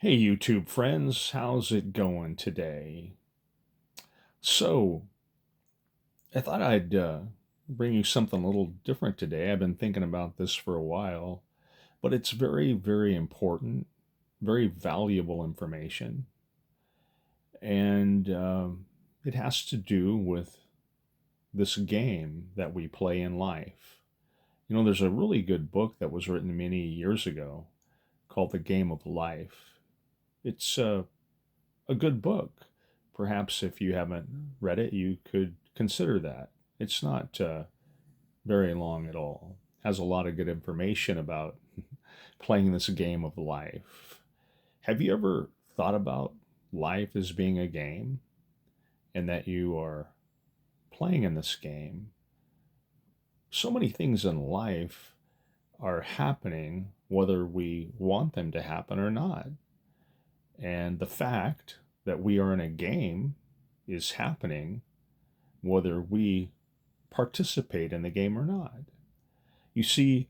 Hey, YouTube friends, how's it going today? So, I thought I'd bring you something a little different today. I've been thinking about this for a while, but it's very, very important, very valuable information, and it has to do with this game that we play in life. There's a really good book that was written many years ago called The Game of Life. It's a good book. Perhaps if you haven't read it, you could consider that. It's not very long at all. Has a lot of good information about playing this game of life. Have you ever thought about life as being a game and that you are playing in this game? So many things in life are happening whether we want them to happen or not. And the fact that we are in a game is happening whether we participate in the game or not. You see,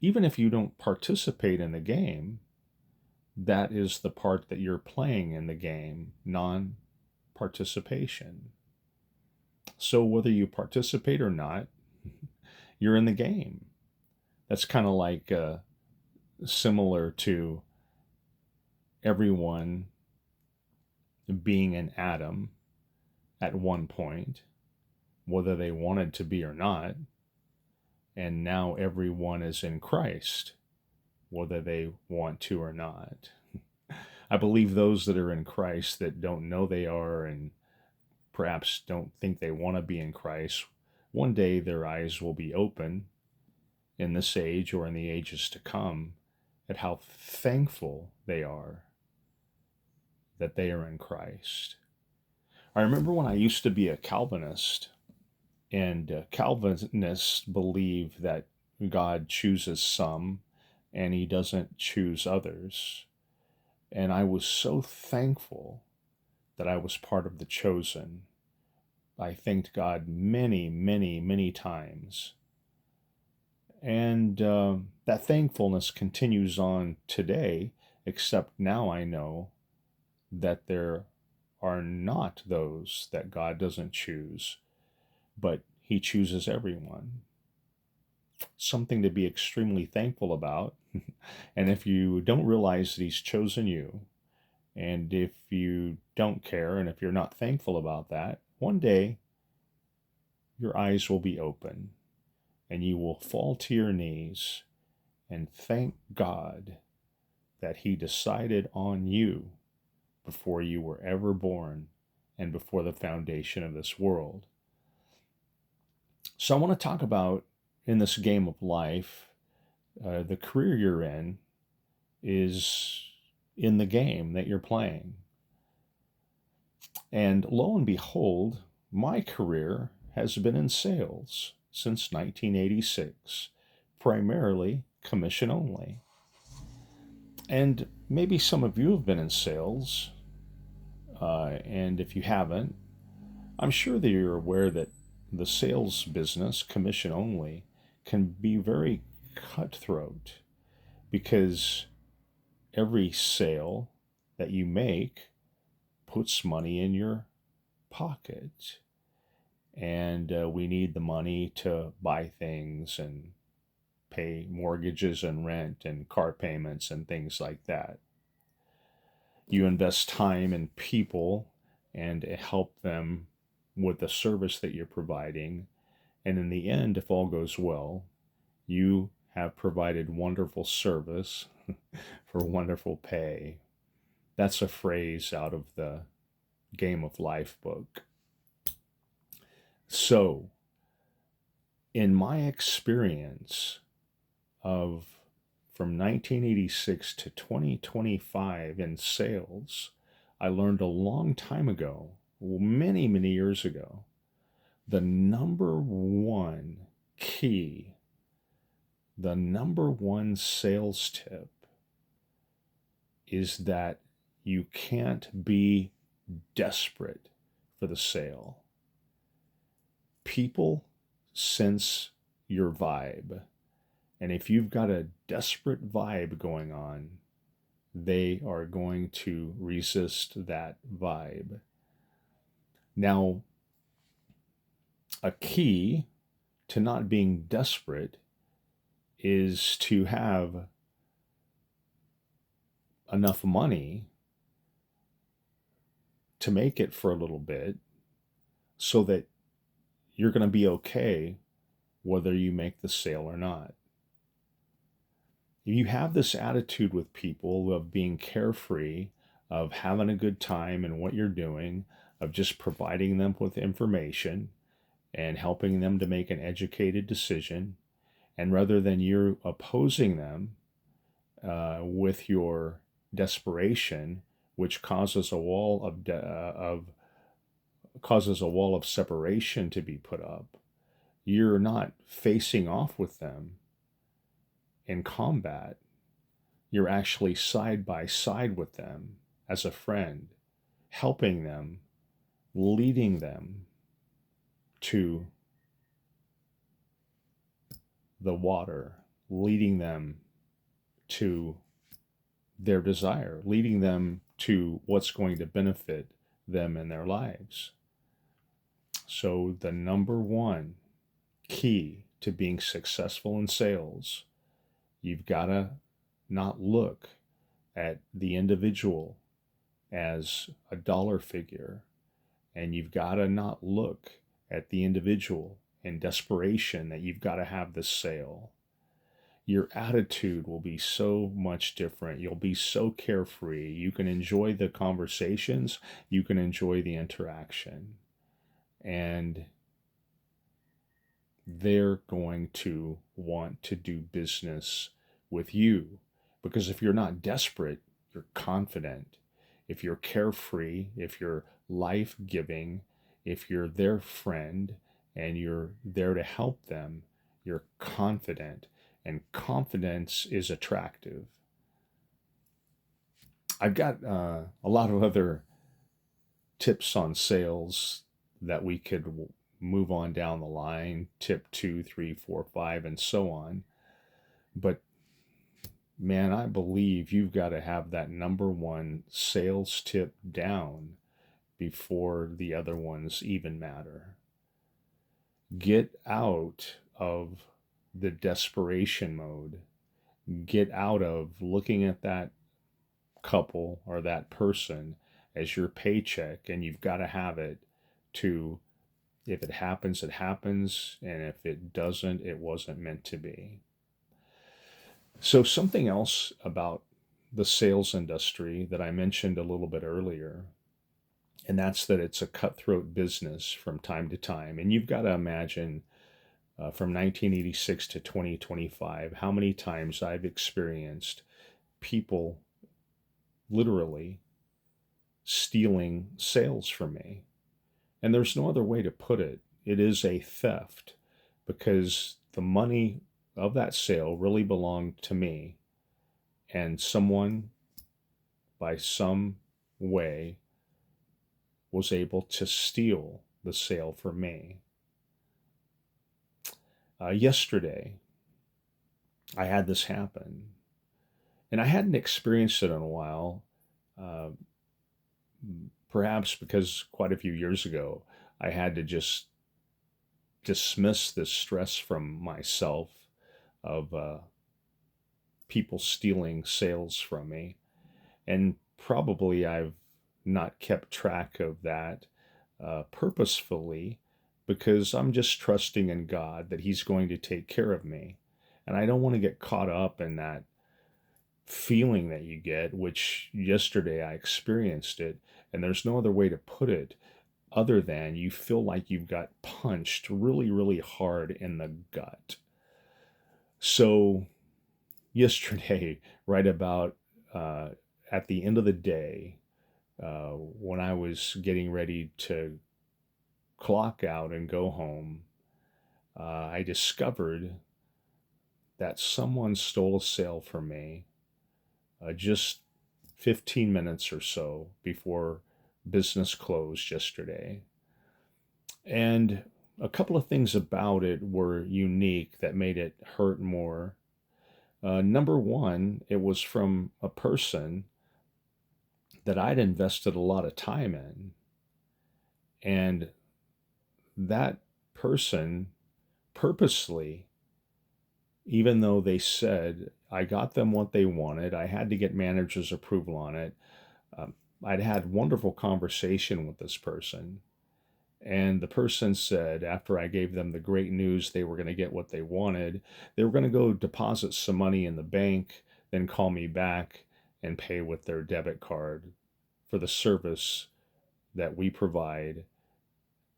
even if you don't participate in the game, that is the part that you're playing in the game, non participation. So whether you participate or not, you're in the game. That's kind of like similar to everyone being an atom at one point, whether they wanted to be or not, and now everyone is in Christ, whether they want to or not. I believe those that are in Christ that don't know they are and perhaps don't think they want to be in Christ, one day their eyes will be open in this age or in the ages to come at how thankful they are that they are in Christ. I remember when I used to be a Calvinist, and Calvinists believe that God chooses some and he doesn't choose others. And I was so thankful that I was part of the chosen. I thanked God many, many, many times. And that thankfulness continues on today, except now I know that there are not those that God doesn't choose, but he chooses everyone. Something to be extremely thankful about. And if you don't realize that he's chosen you, and if you don't care, and if you're not thankful about that, one day your eyes will be open and you will fall to your knees and thank God that he decided on you before you were ever born and before the foundation of this world. So I want to talk about in this game of life, the career you're in is in the game that you're playing. And lo and behold, my career has been in sales since 1986, primarily commission only. And maybe some of you have been in sales, and if you haven't, I'm sure that you're aware that the sales business, commission only, can be very cutthroat because every sale that you make puts money in your pocket. And we need the money to buy things and pay mortgages and rent and car payments and things like that. You invest time in people and help them with the service that you're providing. And in the end, if all goes well, you have provided wonderful service for wonderful pay. That's a phrase out of the Game of Life book. So, in my experience of from 1986 to 2025 in sales, I learned a long time ago, many, many years ago, the number one key, the number one sales tip is that you can't be desperate for the sale. People sense your vibe. And if you've got a desperate vibe going on, they are going to resist that vibe. Now, a key to not being desperate is to have enough money to make it for a little bit so that you're going to be okay whether you make the sale or not. If you have this attitude with people of being carefree, of having a good time in what you're doing, of just providing them with information and helping them to make an educated decision, and rather than you opposing them with your desperation, which causes a wall of separation to be put up, you're not facing off with them in combat. You're actually side by side with them as a friend, helping them, leading them to the water, leading them to their desire, leading them to what's going to benefit them in their lives. So, the number one key to being successful in sales, you've got to not look at the individual as a dollar figure, and you've got to not look at the individual in desperation that you've got to have this sale. Your attitude will be so much different. You'll be so carefree. You can enjoy the conversations, you can enjoy the interaction, and they're going to want to do business with you. Because if you're not desperate, you're confident. If you're carefree, if you're life-giving, if you're their friend and you're there to help them, you're confident. And confidence is attractive. I've got a lot of other tips on sales that we could move on down the line, tip 2, 3, 4, 5, and so on. But man, I believe you've got to have that number one sales tip down before the other ones even matter. Get out of the desperation mode. Get out of looking at that couple or that person as your paycheck, and you've got to have it to, if it happens, it happens, and if it doesn't, it wasn't meant to be. So, something else about the sales industry that I mentioned a little bit earlier, and that's that it's a cutthroat business from time to time. And you've got to imagine from 1986 to 2025, how many times I've experienced people literally stealing sales from me. And there's no other way to put it. It is a theft because the money of that sale really belonged to me, and someone, by some way, was able to steal the sale from me. Yesterday, I had this happen, and I hadn't experienced it in a while, uh, perhaps because quite a few years ago, I had to just dismiss this stress from myself of people stealing sales from me. And probably I've not kept track of that purposefully because I'm just trusting in God that He's going to take care of me. And I don't want to get caught up in that feeling that you get, which yesterday I experienced it. And there's no other way to put it other than you feel like you've got punched really, really hard in the gut. So, yesterday, right about at the end of the day, when I was getting ready to clock out and go home, I discovered that someone stole a sale from me just 15 minutes or so before business closed yesterday. And a couple of things about it were unique that made it hurt more. Number one, it was from a person that I'd invested a lot of time in. And that person purposely, even though they said I got them what they wanted, I had to get manager's approval on it. Um, I'd had wonderful conversation with this person. And the person said, after I gave them the great news they were going to get what they wanted, they were going to go deposit some money in the bank, then call me back and pay with their debit card for the service that we provide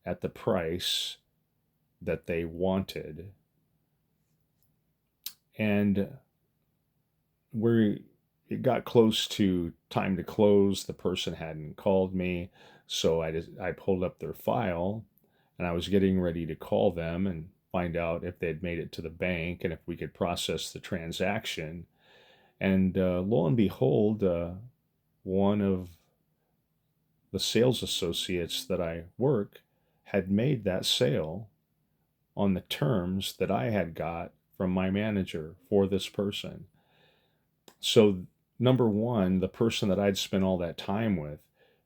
at the price that they wanted. And where it got close to time to close, the person hadn't called me, so I pulled up their file, and I was getting ready to call them and find out if they'd made it to the bank and if we could process the transaction. And lo and behold, one of the sales associates that I work had made that sale on the terms that I had got from my manager for this person. So, number one, the person that I'd spent all that time with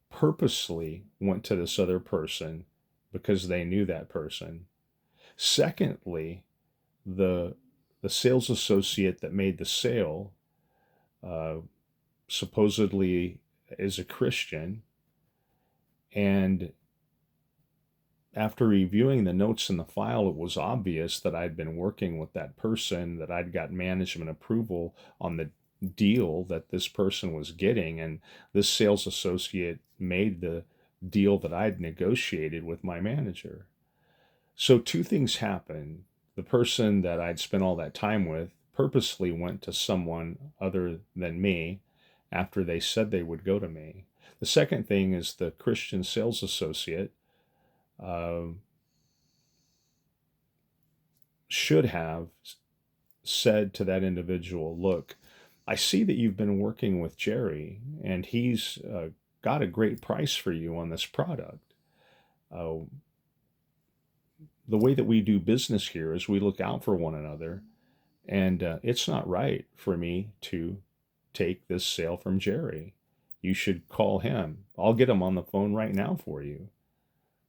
purposely went to this other person because they knew that person. Secondly, the the sales associate that made the sale uh, supposedly is a Christian, and after reviewing the notes in the file, it was obvious that I'd been working with that person, that I'd got management approval on the deal that this person was getting, and this sales associate made the deal that I'd negotiated with my manager. So, two things happened. The person that I'd spent all that time with purposely went to someone other than me after they said they would go to me. The second thing is the Christian sales associate uh, should have said to that individual, look, I see that you've been working with Jerry and he's got a great price for you on this product. Uh, the way that we do business here is we look out for one another, and it's not right for me to take this sale from Jerry. You should call him. I'll get him on the phone right now for you.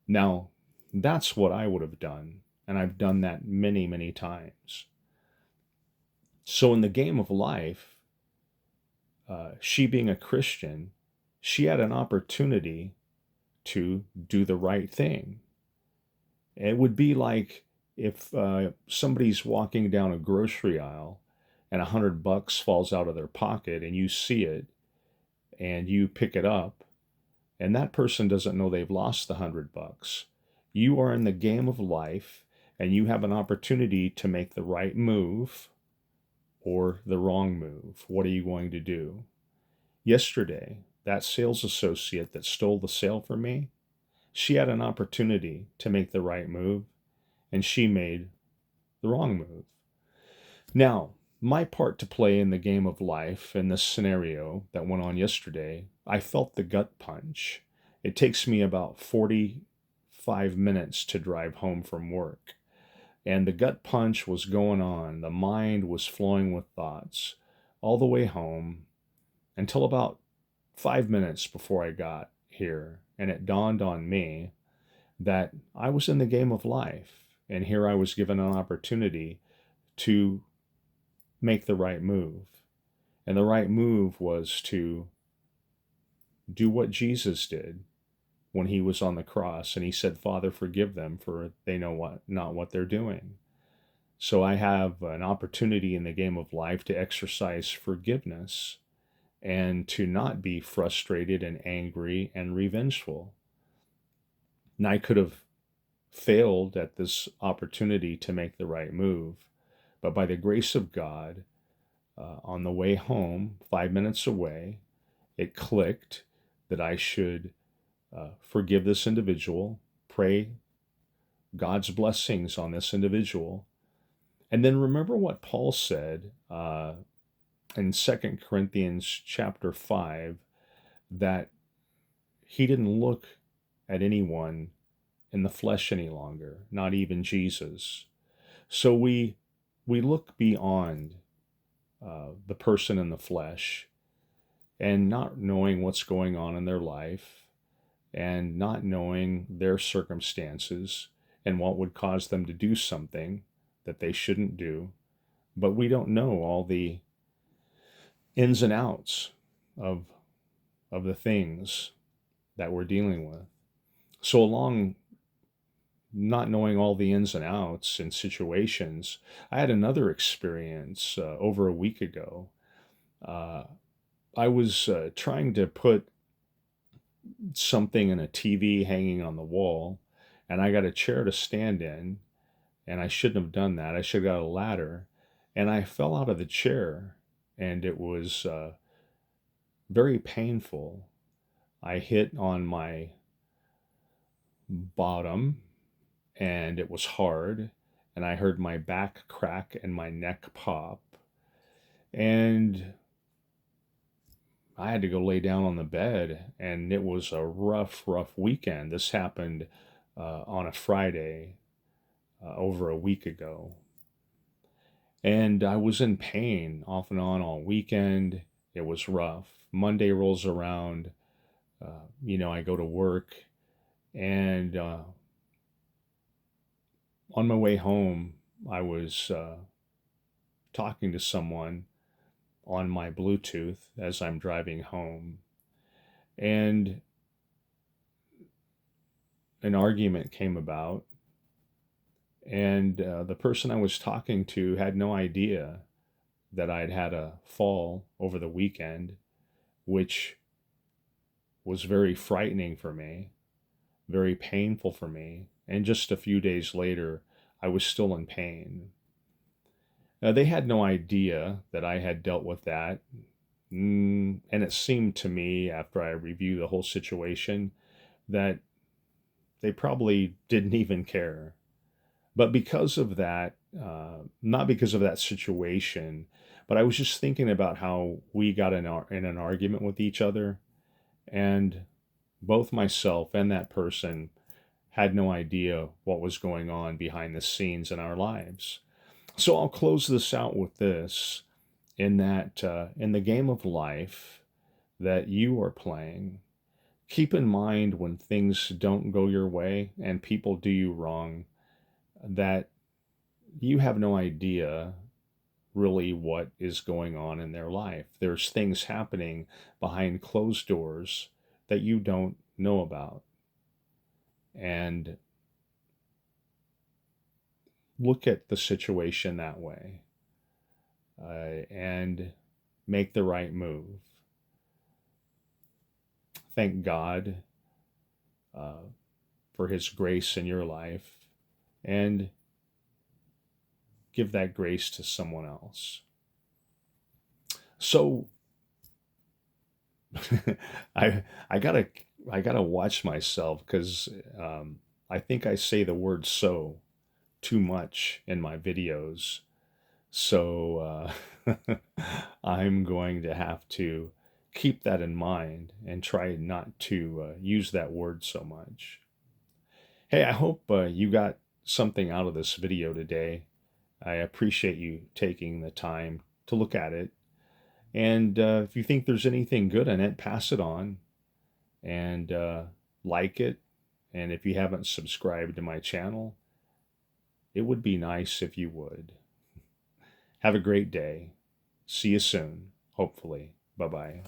Now, that's what I would have done, and I've done that many, many times. So, in the game of life, she being a Christian, she had an opportunity to do the right thing. It would be like if somebody's walking down a grocery aisle and $100 falls out of their pocket and you see it and you pick it up, and that person doesn't know they've lost the $100. You are in the game of life and you have an opportunity to make the right move or the wrong move. What are you going to do? Yesterday, that sales associate that stole the sale from me, she had an opportunity to make the right move, and she made the wrong move. Now, my part to play in the game of life in this scenario that went on yesterday, I felt the gut punch. It takes me about 45 minutes to drive home from work. And the gut punch was going on. The mind was flowing with thoughts all the way home until about 5 minutes before I got here. And it dawned on me that I was in the game of life. And here I was given an opportunity to make the right move. And the right move was to do what Jesus did when he was on the cross and he said, Father, forgive them, for they know not what they're doing. So I have an opportunity in the game of life to exercise forgiveness and to not be frustrated and angry and revengeful. And I could have failed at this opportunity to make the right move, but by the grace of God, on the way home, 5 minutes away, it clicked that I should forgive this individual, pray God's blessings on this individual, and then remember what Paul said in 2 Corinthians chapter 5, that he didn't look at anyone in the flesh any longer, not even Jesus. So we look beyond the person in the flesh, and not knowing what's going on in their life, and not knowing their circumstances and what would cause them to do something that they shouldn't do. But we don't know all the ins and outs of the things that we're dealing with. So along not knowing all the ins and outs in situations, I had another experience over a week ago. Uh, I was trying to put something in a TV hanging on the wall, and I got a chair to stand in, and I shouldn't have done that. I should have got a ladder, and I fell out of the chair, and it was very painful. I hit on my bottom, and it was hard, and I heard my back crack and my neck pop, and I had to go lay down on the bed, and it was a rough weekend. This happened on a Friday over a week ago. And I was in pain off and on all weekend. It was rough. Monday rolls around, I go to work, and on my way home, I was talking to someone on my Bluetooth as I'm driving home. And an argument came about, and the person I was talking to had no idea that I'd had a fall over the weekend, which was very frightening for me, very painful for me. And just a few days later, I was still in pain. They had no idea that I had dealt with that. And it seemed to me, after I reviewed the whole situation, that they probably didn't even care. But because of that, not because of that situation, but I was just thinking about how we got in an argument with each other, and both myself and that person had no idea what was going on behind the scenes in our lives. So I'll close this out with this, in that in the game of life that you are playing, keep in mind when things don't go your way and people do you wrong, that you have no idea really what is going on in their life. There's things happening behind closed doors that you don't know about. And look at the situation that way, and make the right move. Thank God uh, for His grace in your life, and give that grace to someone else. So I gotta watch myself, because I think I say the word "so" too much in my videos. So I'm going to have to keep that in mind and try not to use that word so much. Hey, I hope you got something out of this video today. I appreciate you taking the time to look at it. And if you think there's anything good in it, pass it on, and like it. And if you haven't subscribed to my channel, it would be nice if you would. Have a great day. See you soon, hopefully. Bye-bye.